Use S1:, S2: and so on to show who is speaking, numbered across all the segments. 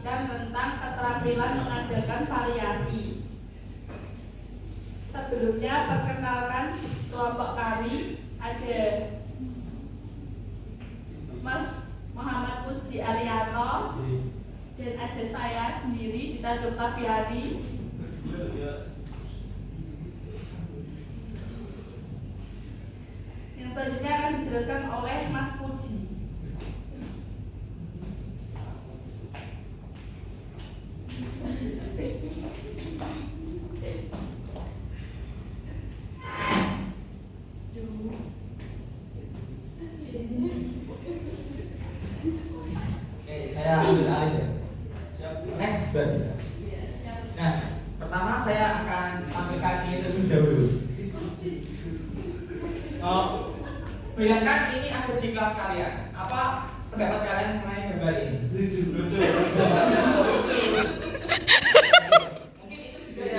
S1: menjelaskan tentang keterampilan mengadakan variasi. Sebelumnya perkenalkan kelompok kami, ada Mas Muhammad Puji Arianto dan ada saya sendiri Dita Doktaviani. Yang selanjutnya akan dijelaskan oleh Mas Puji.
S2: Saya ambil alih ya. Next bagi. Nah, pertama saya akan tampilkan ini terlebih dahulu. Bayangkan ini ada di kelas kalian. Apa pendapat kalian mengenai gambar ini? Lucu. Mungkin itu juga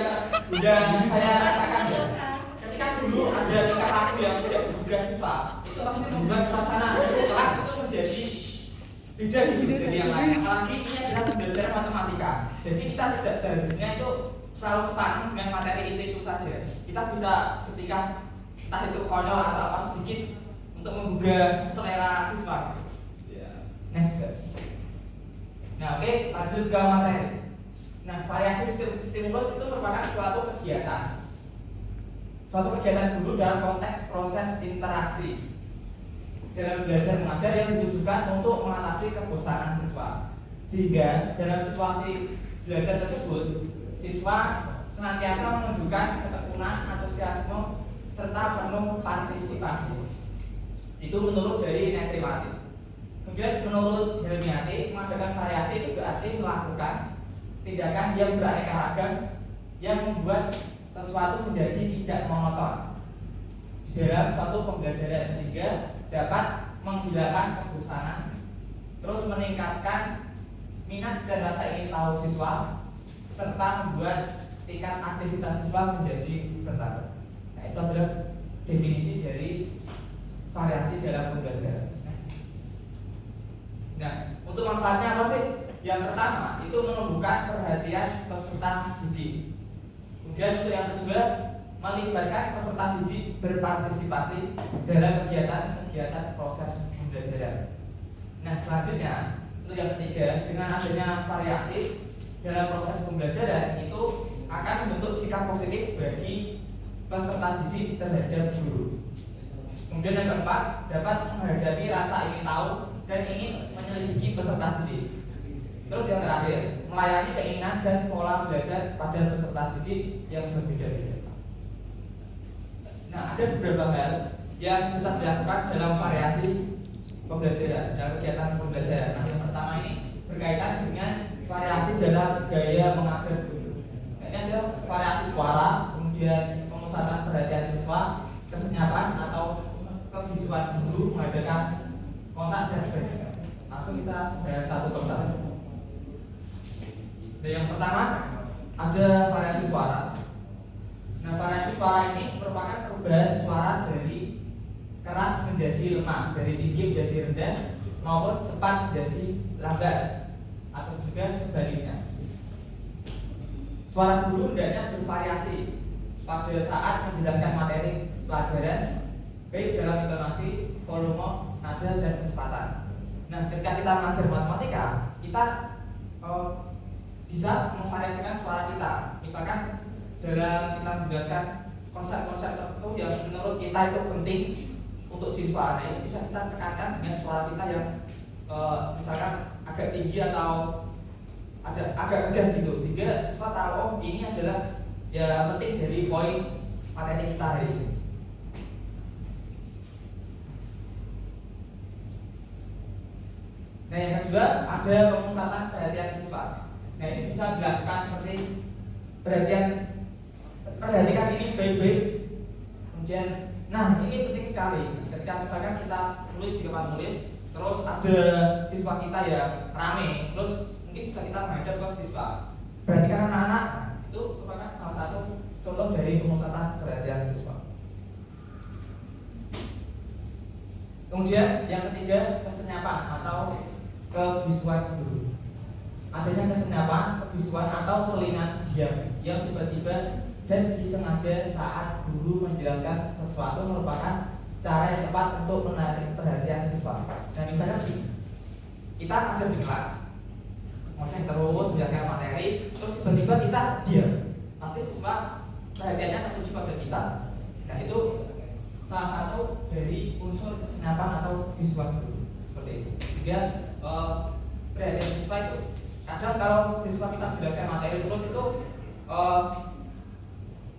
S2: ya saya rasakan ya. Ketika dulu ada tingkah laku yang tidak berguna siswa, itu pasti membuat suasana kelas itu menjadi beda dari yang lain. Apalagi ini adalah pembelajaran matematika. Jadi kita tidak seharusnya itu selalu sepaneng dengan materi itu saja. Kita bisa ketika entah itu konyol atau apa sedikit untuk menggugah selera siswa. Next. Nah, oke, lanjut ke materi. Nah, variasi stimulus itu merupakan suatu kegiatan guru dalam konteks proses interaksi dalam belajar mengajar yang ditujukan untuk mengatasi kebosanan siswa, sehingga dalam situasi belajar tersebut siswa senantiasa menunjukkan ketekunan, antusiasme, serta penuh partisipasi. Itu menurut dari Netriwati. Kemudian menurut Helmiati, mengadakan variasi itu berarti melakukan tindakan yang beraneka ragam yang membuat sesuatu menjadi tidak monoton di dalam suatu pembelajaran, sehingga dapat menghilangkan kebosanan, terus meningkatkan minat dan rasa ingin tahu siswa, serta membuat tingkat aktivitas siswa menjadi bertambah. Nah, itu adalah definisi dari variasi dalam pembelajaran. Nah, untuk manfaatnya apa sih? Yang pertama, itu menumbuhkan perhatian peserta didik. Kemudian untuk yang kedua, melibatkan peserta didik berpartisipasi dalam kegiatan proses pembelajaran. Nah, selanjutnya untuk yang ketiga, dengan adanya variasi dalam proses pembelajaran itu akan membentuk sikap positif bagi peserta didik terhadap guru. Kemudian yang keempat, dapat menghadapi rasa ingin tahu dan ingin menyelidiki peserta didik. Terus yang terakhir, melayani keinginan dan pola belajar pada peserta didik yang berbeda-beda. Nah, ada beberapa hal yang bisa dilakukan dalam variasi pembelajaran, dalam kegiatan pembelajaran. Nah, yang pertama ini berkaitan dengan variasi dalam gaya mengajar guru. Nah, ini adalah variasi suara, kemudian pemusatan perhatian siswa, kesenyapan atau kevisuan guru, mengadakan kontak dan sebagainya. Langsung kita bahas satu persatu. Nah, yang pertama ada variasi suara. Nah, variasi suara ini merupakan perubahan suara dari keras menjadi lemah, dari tinggi menjadi rendah, maupun cepat menjadi lambat, atau juga sebaliknya. Suara guru hendaknya bervariasi pada saat menjelaskan materi pelajaran, baik dalam intonasi, volume, nada, dan kecepatan. Nah, ketika kita mengajar matematika, kita bisa memvariasikan suara kita. Misalkan dalam kita menjelaskan konsep-konsep tertentu yang menurut kita itu penting untuk siswa, nah ini bisa kita tekankan dengan suara kita yang misalkan agak tinggi atau agak tegas gitu, sehingga siswa tahu oh ini adalah ya penting dari poin materi kita hari ini. Nah, yang kedua ada pemusatan perhatian siswa. Nah, ini bisa dilakukan seperti perhatikan ini baik-baik. Kemudian, nah ini penting sekali. Ketika misalkan kita tulis di papan tulis, terus ada siswa kita yang rame, terus mungkin bisa kita menghadap ke siswa. Perhatikan anak-anak, itu merupakan salah satu contoh dari pemusatan perhatian siswa. Kemudian yang ketiga kesenyapan atau kevisuan guru. adanya kesenapan, kebisuan atau selingan diam yang tiba-tiba dan disengaja saat guru menjelaskan sesuatu merupakan cara yang tepat untuk menarik perhatian siswa. Nah, misalnya kita ngajar di kelas, ngoceh terus menjelaskan materi, terus tiba-tiba kita diam, pasti siswa perhatiannya tertuju pada kita. Nah, itu salah satu dari unsur kesenapan atau visual guru seperti itu. Sehingga perhatian siswa itu kadang kalau siswa kita jelaskan materi terus itu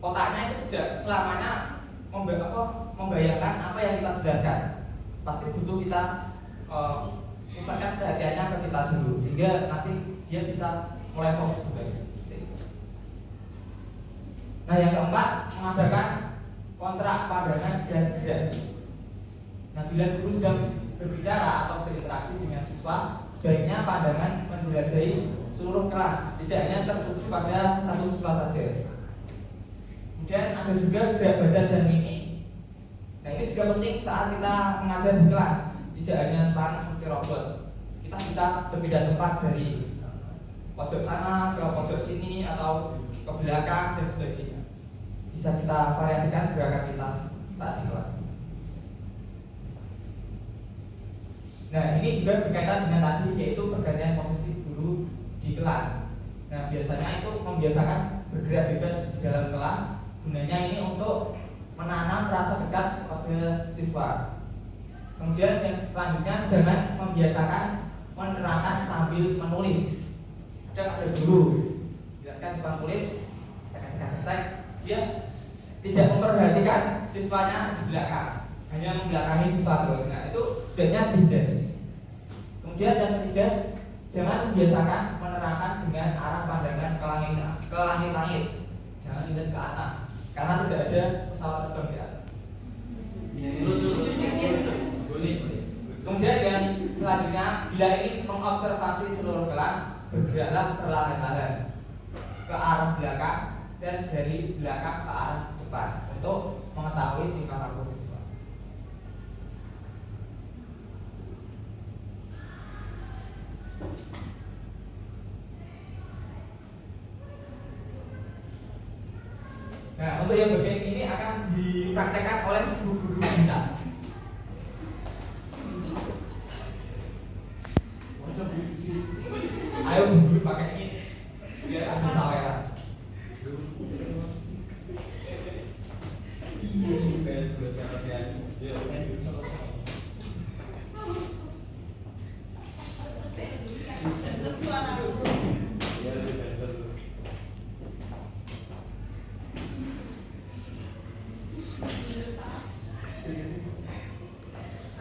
S2: otaknya itu tidak selamanya membayangkan apa yang kita jelaskan. Pasti butuh kita pusatkan perhatiannya ke kita dulu sehingga nanti dia bisa mulai fokus kembali. Nah, yang keempat, mengadakan kontrak pandangan dan gerak. Nah, bila guru sedang berbicara atau berinteraksi dengan siswa, sebaiknya pandangan menjelajahi seluruh kelas, tidak hanya tertuju pada satu siswa saja. Kemudian ada juga gerak badan dan mimik. Nah, ini juga penting saat kita mengajar di kelas, tidak hanya seperti robot. Kita bisa berpindah tempat dari pojok sana ke pojok sini atau ke belakang dan sebagainya. Bisa kita variasikan gerakan kita saat di kelas. Nah, ini juga berkaitan dengan tadi, yaitu pergantian posisi guru di kelas. Nah, biasanya itu membiasakan bergerak bebas di dalam kelas. Gunanya ini untuk menanam rasa dekat pada siswa. Kemudian yang selanjutnya, jangan membiasakan menerangkan sambil menulis. Ada guru jelaskan depan tulis, saya dia tidak memperhatikan siswanya di belakang, hanya membelakangi siswa terus. Nah, itu sebaiknya dihindari. Kemudian yang ketiga, jangan membiasakan menerangkan dengan arah pandangan ke langit-langit. Jangan lihat ke atas, karena tidak ada pesawat terbang di atas. Boleh. Kemudian yang selanjutnya, bila ingin mengobservasi seluruh kelas, bergeraklah perlahan-lahan ke arah belakang dan dari belakang ke arah depan untuk mengetahui tingkah laku siswa. Nah, untuk yang bagian ini akan dipraktekkan oleh guru-guru kita. Ayo guru pakai ini biar ada saweran. Iya sih, kayak buat kalian. Ya,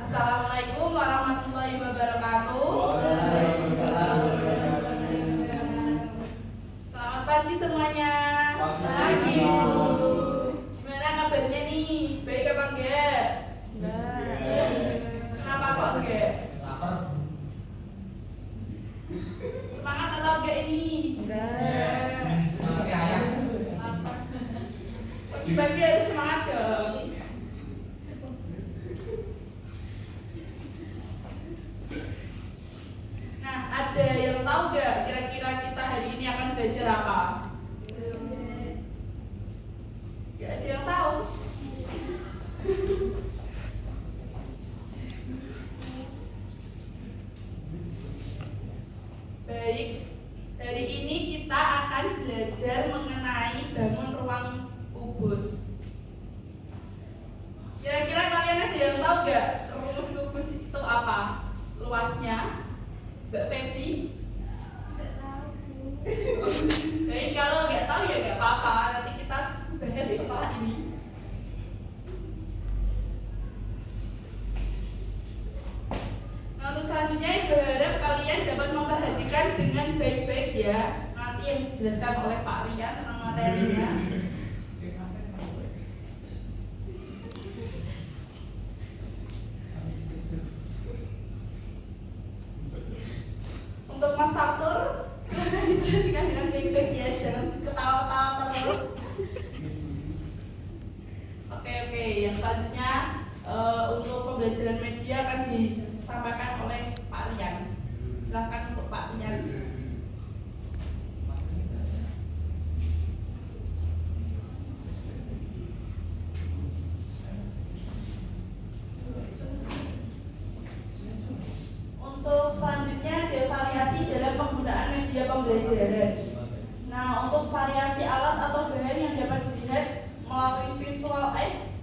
S1: Assalamualaikum warahmatullahi wabarakatuh. Selamat pagi semuanya. Pagi. Gimana kabarnya nih? Baik apa enggak? Kenapa kok enggak? Semangat atau enggak ini?
S2: Semangat ya ayah.
S1: Pagi-pagi harus semangat dong. Nah, ada yang tahu gak kira-kira kita hari ini akan belajar apa? Gak ada yang tahu. Baik, hari ini kita akan belajar mengenai bangun ruang kubus. Kira-kira kalian ada yang tahu gak rumus kubus itu apa? Luasnya? Mbak Feby? Nggak tahu. Baik, kalau nggak tahu ya nggak apa-apa. Nanti kita bahas setelah ini. Nah, untuk selanjutnya berharap kalian dapat memperhatikan dengan baik-baik ya. Nanti yang dijelaskan oleh Pak Rian tentang materinya. Untuk Mas Fatur, silahkan diperhatikan dengan baik-baik ya, jangan ketawa-ketawa terus. Oke, yang selanjutnya untuk pembelajaran media akan disampaikan oleh Pak Rian. Silahkan untuk Pak Rian. pembelajaran. Nah, untuk variasi alat atau bahan yang dapat dilihat melalui visual aids,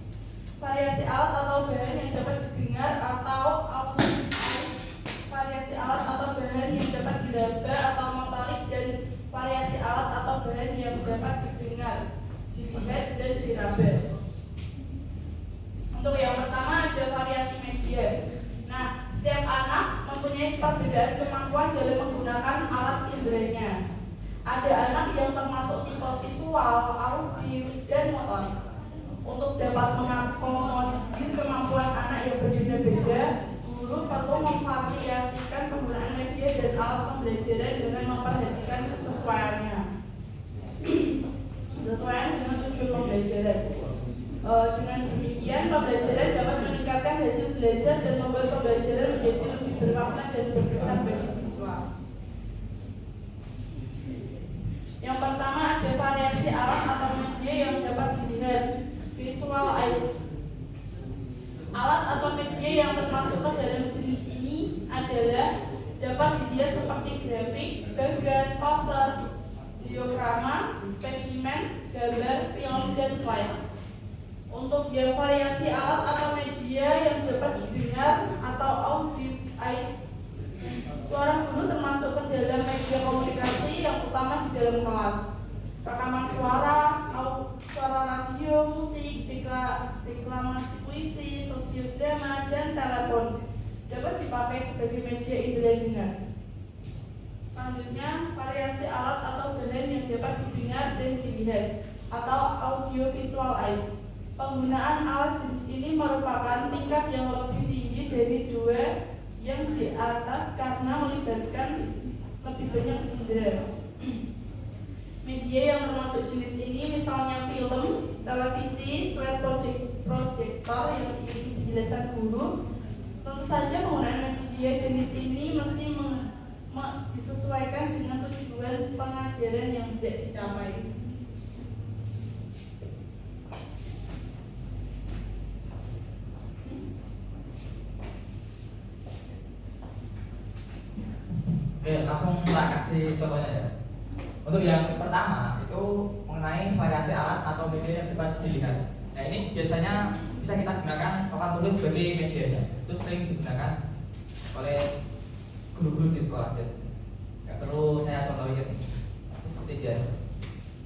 S1: variasi alat atau bahan yang dapat didengar atau auditive aids, variasi alat atau bahan yang dapat diraba atau motorik, dan variasi alat atau bahan yang dapat didengar, dilihat, dan diraba. Untuk yang pertama ada variasi media. Nah, setiap anak mempunyai perbedaan kemampuan dalam menggunakan alat inderanya. Ada anak yang termasuk tipe visual, auditif, dan motorik. Untuk dapat mengakomodir kemampuan anak yang berbeda-beda, guru perlu memvariasikan penggunaan media dan alat pembelajaran dengan memperhatikan kesesuaiannya. Kesesuaian dengan tujuan pembelajaran. Dengan demikian, pembelajaran dapat meningkatkan hasil belajar dan membuat pembelajaran menjadi lebih bermakna dan berkesan bagi siswa. Yang pertama ada variasi alat atau media yang dapat dilihat, visual aids. Alat atau media yang termasuk ke dalam jenis ini adalah dapat dilihat seperti grafik, bagan, poster, diagrama, spesimen, gambar, film, dan slide. Untuk yang variasi alat atau media yang dapat didengar atau auditive aids, suara guru termasuk ke dalam media komunikasi yang utama di dalam kelas. Rekaman suara, suara radio, musik, deklamasi puisi, sosiodrama, dan telepon dapat dipakai sebagai media indera dengar. Selanjutnya, variasi alat atau bahan yang dapat didengar dan dilihat atau audiovisual aids. Penggunaan alat jenis ini merupakan tingkat yang lebih tinggi dari dua yang di atas karena melibatkan lebih banyak indera. Media yang termasuk jenis ini misalnya film, televisi, slide proyektor yang diiringi penjelasan guru. Tentu saja penggunaan media jenis ini mesti disesuaikan dengan tujuan pengajaran yang tidak dicapai.
S2: Oke, langsung tak kasih contohnya ya. Untuk yang pertama itu mengenai variasi alat atau media yang dapat dilihat. Nah, ini biasanya bisa kita gunakan papan tulis sebagai media. Itu sering digunakan oleh guru-guru di sekolah biasanya. Nggak perlu saya contohin. Seperti biasa.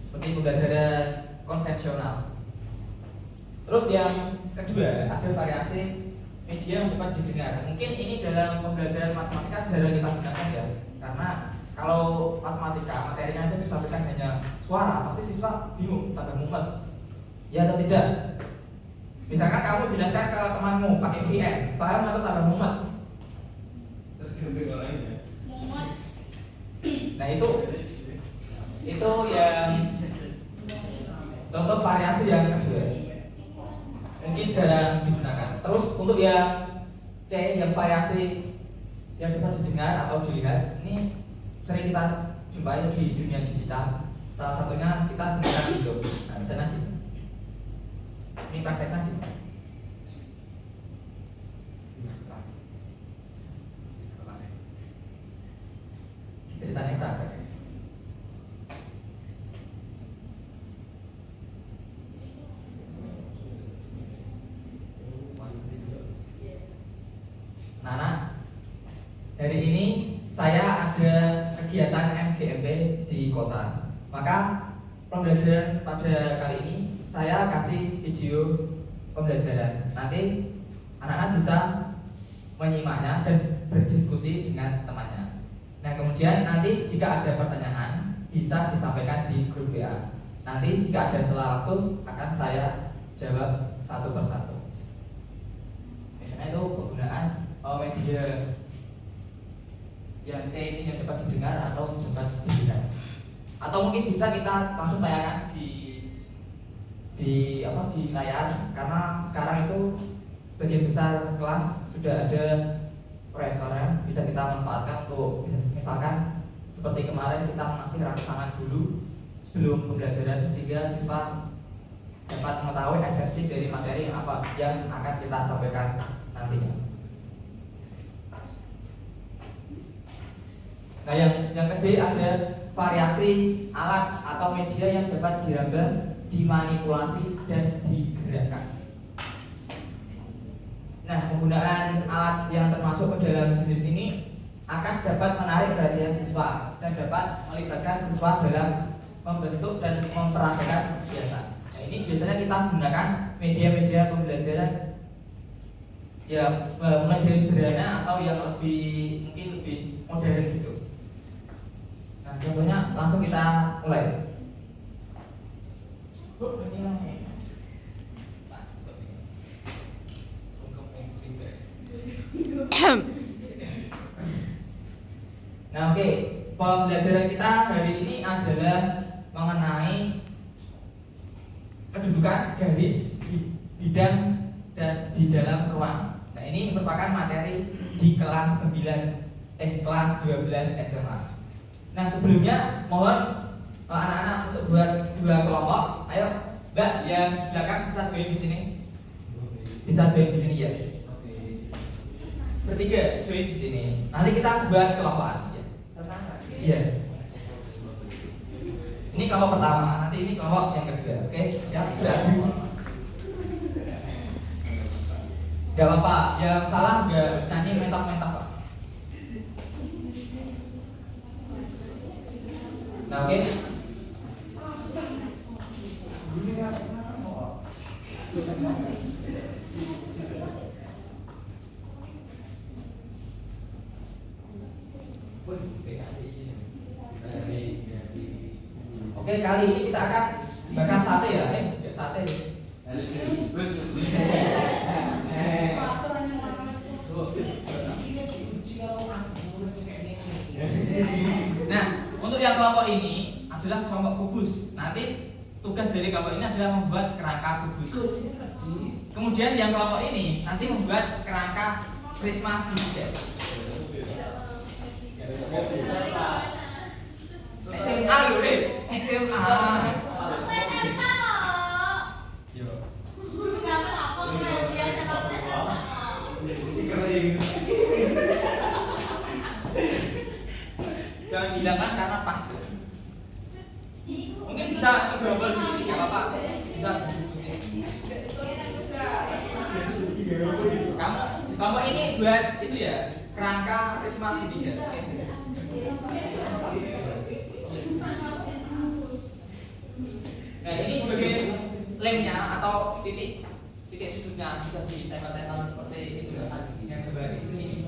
S2: Seperti pembelajaran konvensional. Terus yang kedua ada variasi media yang dapat didengar. Mungkin ini dalam pembelajaran matematika jarang kita gunakan ya. Karena kalau matematika materinya itu disampaikan hanya suara, pasti siswa bingung, tambah mumet. Ya atau tidak? Misalkan kamu jelaskan ke temanmu pakai VN, paham atau tambah mumet?
S1: Mumet.
S2: Nah itu yang contoh variasi yang kedua. Mungkin jarang digunakan. Terus untuk yang C, yang variasi yang dapat didengar atau dilihat, ini sering kita jumpai di dunia digital. Salah satunya kita menggunakan video. Nah, misalnya gitu. Ini prakteknya gitu. Ceritanya praktek. Nana, hari ini saya ada kegiatan MGMP di kota. Maka pembelajaran pada kali ini saya kasih video pembelajaran. Nanti anak-anak bisa menyimaknya dan berdiskusi dengan temannya. Nah, kemudian nanti jika ada pertanyaan bisa disampaikan di grup WA. Nanti jika ada salah waktu akan saya jawab satu persatu. Misalnya itu penggunaan media yang C ini yang dapat didengar atau dapat dilihat. Atau mungkin bisa kita langsung tayangkan di layar, karena sekarang itu sebagian besar kelas sudah ada proyektornya, bisa kita manfaatkan untuk misalkan seperti kemarin kita mengasih rangsangan dulu sebelum pembelajaran sehingga siswa dapat mengetahui esensi dari materi yang apa yang akan kita sampaikan nantinya. Nah, yang kedua ada variasi alat atau media yang dapat diraba, dimanipulasi, dan digerakkan. Nah, penggunaan alat yang termasuk ke dalam jenis ini akan dapat menarik perhatian siswa dan dapat melibatkan siswa dalam membentuk dan mempraktikkan kegiatan. Nah, ini biasanya kita gunakan media-media pembelajaran ya mulai dari sederhana atau yang mungkin lebih modern gitu. Nah, contohnya langsung kita mulai. Nah, oke, pembelajaran kita hari ini adalah mengenai kedudukan garis bidang dan di dalam ruang. Nah, ini merupakan materi di kelas 12 SMA. Nah, sebelumnya mohon anak-anak untuk buat 2 kelompok. Ayo, Mbak yang di belakang bisa join di sini. Bisa join di sini ya. Bertiga join di sini. Nanti kita buat kelompokan. Iya. Ini kelompok pertama, nanti ini kelompok yang kedua. Oke, siap beradu. Gak apa-apa, yang salah gak nyanyi mentok-mentok Pak. Nah, oke. Oke, kali ini kita akan bakar sate ya, sate. Nah, untuk yang kelompok ini adalah kelompok kubus. Nanti tugas dari kelompok ini adalah membuat kerangka kubus. Kemudian yang kelompok ini nanti membuat kerangka prisma segitiga. SMA loh deh, SMA. Jangan dihilangkan karena pas. Mungkin bisa ngobrol di sini, nggak apa-apa. Bisa berdiskusi. Kamu ini buat itu ya, kerangka prisma segitiga. Nah, ini sebagai lemnya atau titik sudutnya bisa ditempel-tempel seperti itu yang gambar di sini.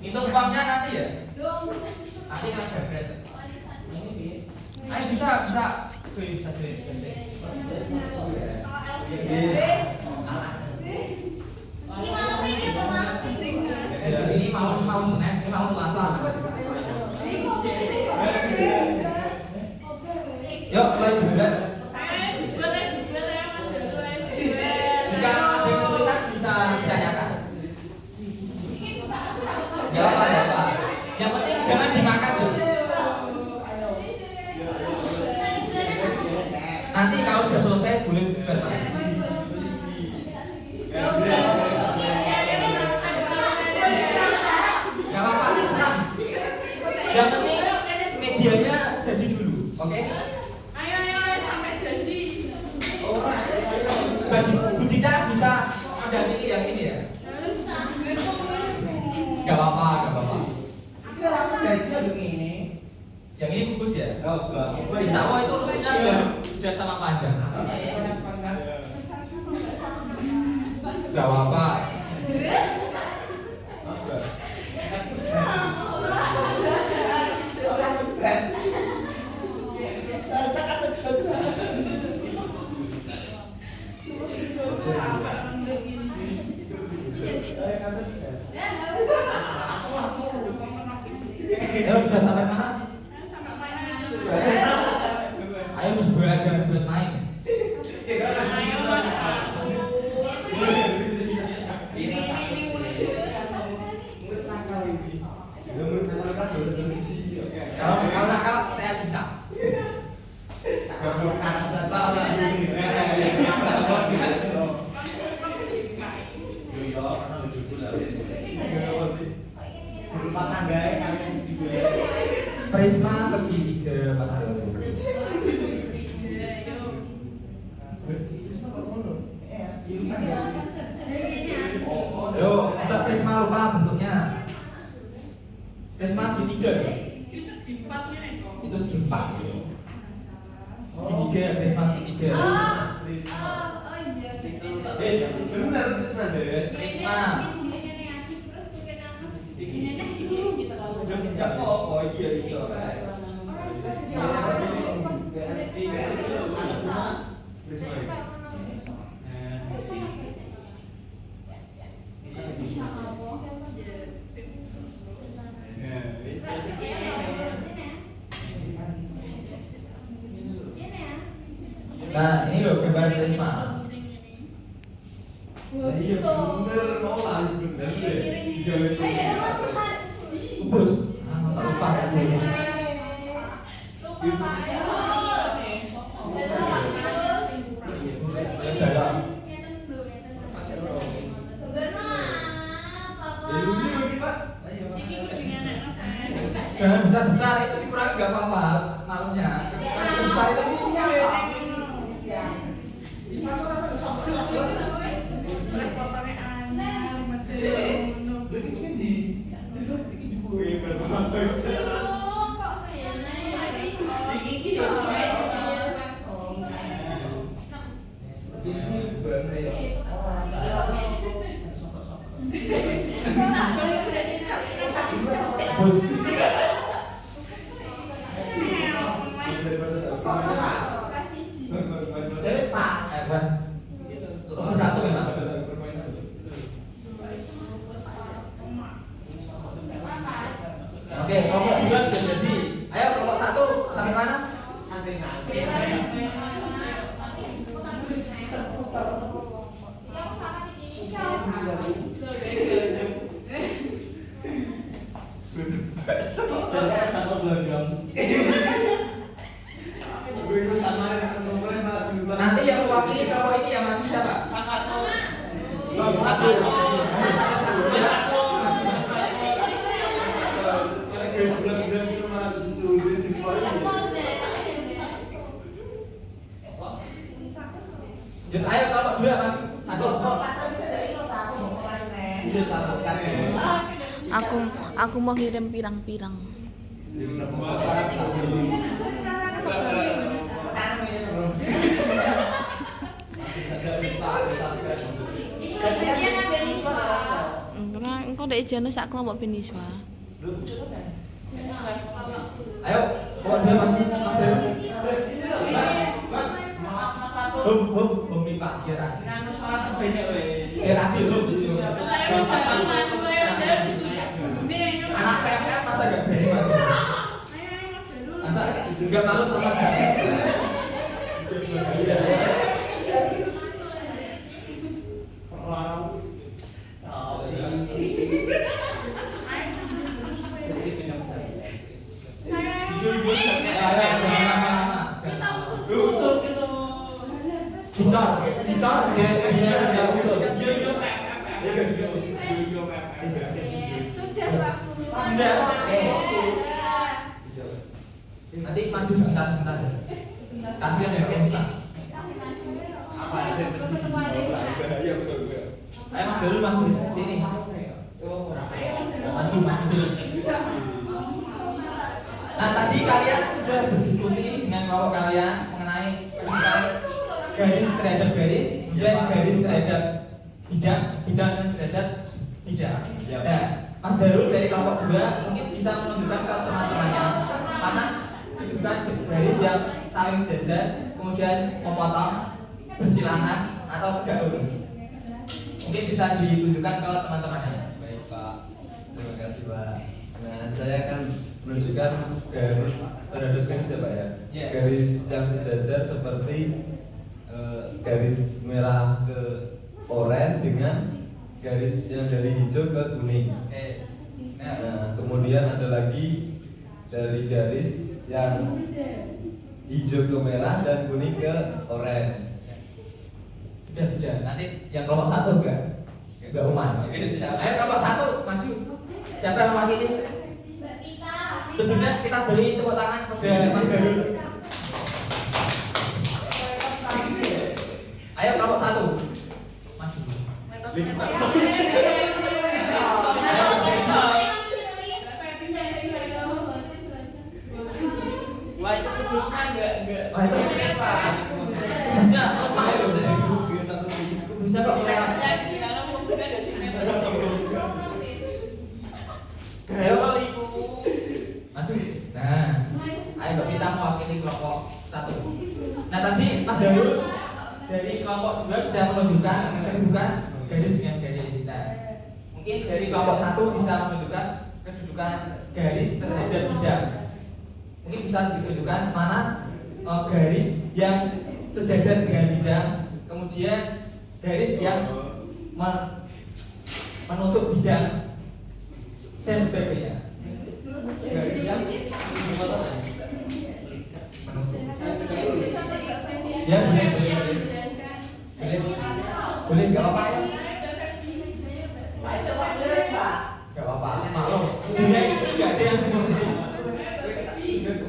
S2: Hitung uangnya nanti ya. Nanti kita jabret. Ayo bisa. Bisa ini mau Senin, ini mau Selasa. Yuk, mulai bulat. Jika ada kesulitan bisa ditanyakan. Ya apa. Yang penting jangan dimakan dulu. Nanti kalau sudah selesai boleh bulat. Yang penting medianya jadi dulu, oke?
S1: Ayo sampai jadi.
S2: Bagi Bu Dita bisa ada sini yang ini ya? Gak apa-apa.
S3: Kita langsung gaji begini.
S2: Yang ini bungkus ya? Bisa, itu rusuknya udah sama panjang. Gak apa-apa. Sudah sampai mana? Ayo buat jangan buat main. Kalau nakal saya cinta. segitiga.
S1: Itu segi empatnya kok.
S2: Itu segi 4.
S1: Oh.
S2: Segitiga, prisma segitiga.
S1: Oh iya.
S3: Bener prisma deh.
S2: Prisma.
S3: Udah pinjam kok. Oh iya bisa.
S2: Nah, ini loh gambar prisma.
S3: Iya bener, mau lah bener deh. Digawe
S2: Bus. Masa lupa. Jangan besar-besar, itu dikurangi nggak apa-apa malamnya. Kan besar itu isinya apa?
S1: Reporternya anyar, macam
S3: Lu kecil di gue berapa?
S2: Jadi pas. Nomor 1 memang. Oke, kelompok 2 sudah jadi. Ayo kelompok 1 sampai mana? Nanti yang mewakili kelompok ini yang maju siapa? Yes, ayo kelompok 2 maju. Satu. Iya, satu.
S4: Aku mau kirim pirang-pirang. Karena engkau udah ijazah sak kelompok beniswa.
S2: Ayo, kelompok 2 maju. Bum pipa sejarah.
S3: Suara terbanyak weh.
S2: Sejarah dulu. Anak PM masa gak berani maju? Masa juga malu sama nanti maju sebentar. Kasihan ya Kensa.
S3: Apa ada bahaya betul gue.
S2: Ayo Mas Darul maju sini. Maju. Nah, tadi kalian sudah berdiskusi dengan kelompok kalian mengenai garis terhadap garis, kemudian garis terhadap bidang terhadap bidang. Nah, Mas Darul dari kelompok 2 mungkin bisa menunjukkan ke teman-temannya mana tunjukkan garis yang saling sejajar, kemudian memotong, bersilangan atau tegak lurus. Mungkin bisa ditunjukkan ke teman-temannya.
S5: Baik Pak, terima kasih Pak. Nah saya akan menunjukkan garis terhadap garis ya Pak ya.
S2: Ya.
S5: Garis yang sejajar seperti garis merah ke oranye dengan garis yang dari hijau ke kuning.
S2: Oke.
S5: Nah kemudian ada lagi dari garis yang hijau ke merah dan kuning ke oranye.
S2: Sudah. Nanti yang kelompok 1 enggak umat. Oke, sudah. Ayo kelompok 1 maju. Siapa yang mewakili? Sebelumnya kita beri tepuk tangan kepada Mas Darul. Ayo kelompok 1 maju. Harusnya lemah ya loh.
S3: Bisa kok silemasnya karena mungkin ada simetris. Ayo kalau ibu.
S2: Maju. Nah, ayo Mbak kita mewakili kelompok 1. Nah tadi Mas Darul dari kelompok 2 sudah menunjukkan kedudukan garis dengan garis. Nah, mungkin dari kelompok 1 bisa menunjukkan kedudukan garis terhadap bidang. Mungkin bisa ditunjukkan mana garis yang sejajar dengan bidang, kemudian garis yang menusuk bidang dan sebagainya.
S3: Garis yang
S2: Ya boleh, boleh nggak apa-apa ya? Nggak apa-apa, maklum. Dunia ini nggak ada yang sempurna.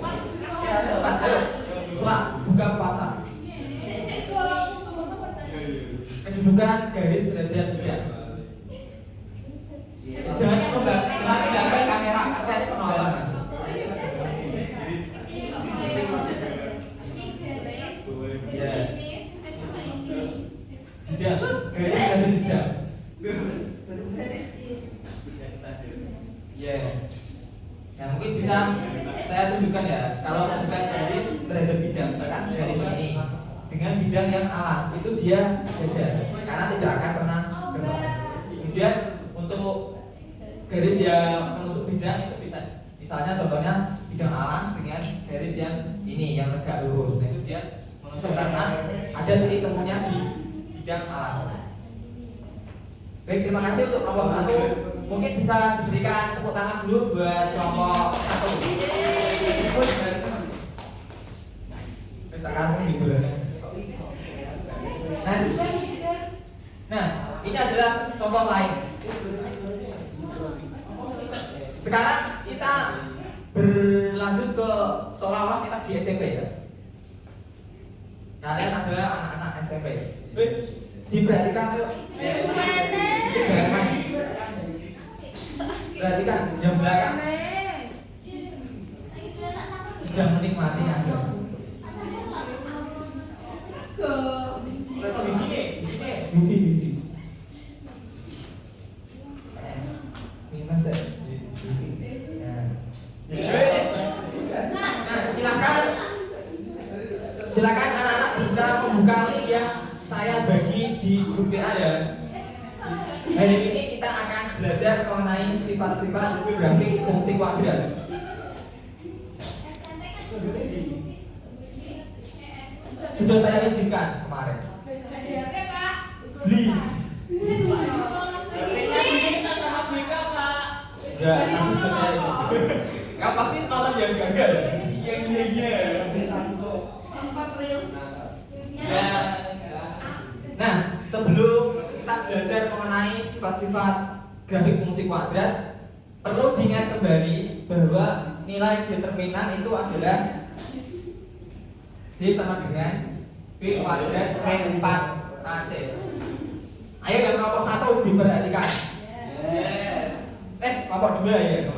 S2: Pas, ayo, Selak, buka pasar. Kedudukan garis terhadap bidang. Jangan mengganggu kamera, saya penolak. Ya. Bidang, garis dari bidang. Ya. Nah mungkin bisa saya tunjukkan ya, kalau bukan garis terhadap bidang, misalkan garis ini dengan bidang yang alas itu dia sejajar karena tidak akan pernah berbalik. Kemudian untuk garis yang menusuk bidang itu bisa, misalnya contohnya bidang alas dengan garis yang ini yang tegak lurus, nah itu dia menusuk karena ada titik temunya di bidang alas. Baik, terima kasih untuk kelompok 1. Mungkin bisa diberikan tepuk tangan dulu buat kelompok 1. Misalkan gitu loh. Nah, ini adalah contoh lain. Sekarang kita berlanjut ke seolah-olah kita di SMP ya. Kalian adalah anak-anak SMP. Diperhatikan yuk. Perhatikan yang belakang sedang menikmati aja. Bibi. Minus ya. Nah, silakan anak-anak bisa membuka link yang saya bagi di grup WA ya. Hari ini kita akan belajar mengenai sifat-sifat grafik fungsi kuadrat. Sudah saya izinkan kemarin. Beli.
S3: Kita sama BK, Pak.
S2: Ya, tapi sudah saya izinkan. Kamu pasti nonton yang gagal.
S3: Iya. Ya.
S2: Nah, sebelum kita belajar mengenai sifat-sifat grafik fungsi kuadrat, perlu diingat kembali bahwa nilai determinan itu adalah D sama dengan B kuadrat min 4AC. Ayo yang kelompok 1 diperhatikan. Kelompok 2 ya.